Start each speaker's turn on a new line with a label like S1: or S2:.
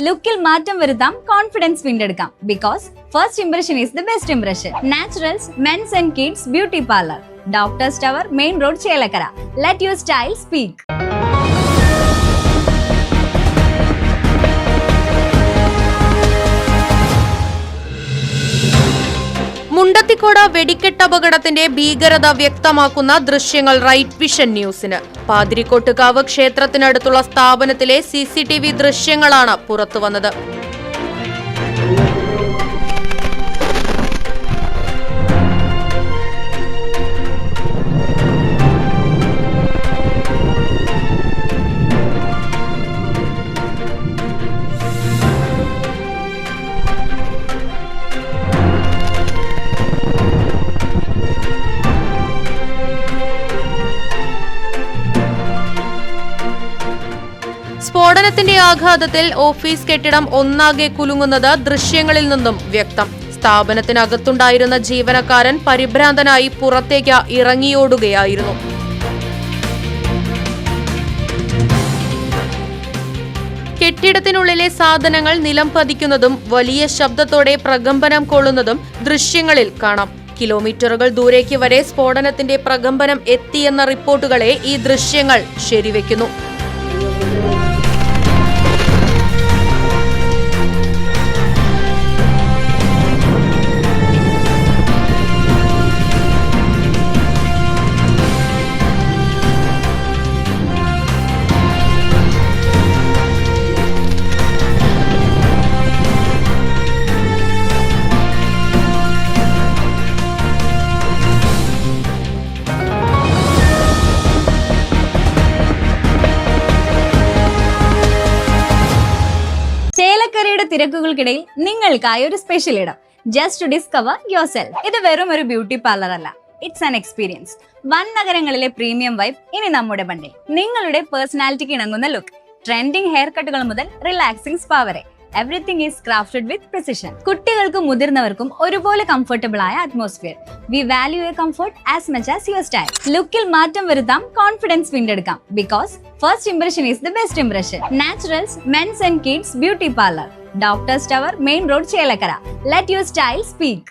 S1: ലുക്കിൽ മാറ്റം വരുത്താം, കോൺഫിഡൻസ് വീണ്ടെടുക്കാം. Because first impression is the best impression. Naturals men's and kids beauty parlour, doctors tower, main road, Chelakkara. Let your style speak.
S2: Mundathikode വെടിക്കെട്ട് അപകടത്തിന്റെ ഭീകരത വ്യക്തമാക്കുന്ന ദൃശ്യങ്ങൾ റൈറ്റ് വിഷൻ ന്യൂസിന്. പാതിരിക്കോട്ടുകാവ് ക്ഷേത്രത്തിനടുത്തുള്ള സ്ഥാപനത്തിലെ CCTV ദൃശ്യങ്ങളാണ് പുറത്തുവന്നത്. സ്ഫോടനത്തിന്റെ ആഘാതത്തിൽ ഓഫീസ് കെട്ടിടം ഒന്നാകെ കുലുങ്ങുന്നത് ദൃശ്യങ്ങളിൽ നിന്നും വ്യക്തം. സ്ഥാപനത്തിനകത്തുണ്ടായിരുന്ന ജീവനക്കാരൻ പരിഭ്രാന്തനായി പുറത്തേക്ക് ഇറങ്ങിയോടുകയായിരുന്നു. കെട്ടിടത്തിനുള്ളിലെ സാധനങ്ങൾ നിലം പതിക്കുന്നതും വലിയ ശബ്ദത്തോടെ പ്രകമ്പനം കൊള്ളുന്നതും ദൃശ്യങ്ങളിൽ കാണാം. കിലോമീറ്ററുകൾ ദൂരേക്ക് വരെ സ്ഫോടനത്തിന്റെ പ്രകമ്പനം എത്തിയെന്ന റിപ്പോർട്ടുകളെ ഈ ദൃശ്യങ്ങൾ ശരിവെക്കുന്നു.
S1: ചേലക്കരയുടെ തിരക്കുകൾക്കിടയിൽ നിങ്ങൾക്കായി ഒരു സ്പെഷ്യൽ ഇടം, just to discover yourself. ഇത് വെറും ഒരു ബ്യൂട്ടി പാർലർ അല്ല, ഇറ്റ്സ് ആൻ എക്സ്പീരിയൻസ്. വൻ നഗരങ്ങളിലെ പ്രീമിയം വൈബ് ഇനി നമ്മുടെ ബണ്ടിൽ. നിങ്ങളുടെ പേഴ്സണാലിറ്റിക്ക് ഇണങ്ങുന്ന ലുക്ക്, ട്രെൻഡിംഗ് ഹെയർ കട്ടുകൾ മുതൽ റിലാക്സിംഗ് സ്പാ വരെ, everything is crafted with precision. കുട്ടികൾക്കും മുതിർന്നവർക്കും ഒരുപോലെ കംഫർട്ടബിൾ ആയ atmosphere. We value a comfort as much as your style. ലുക്കിൽ മാറ്റം വരുത്താം, കോൺഫിഡൻസ് വീണ്ടെടുക്കാം. Because first impression is the best impression. Naturals men's and kids beauty parlour, doctors tower, main road, Chelakkara. Let your style speak.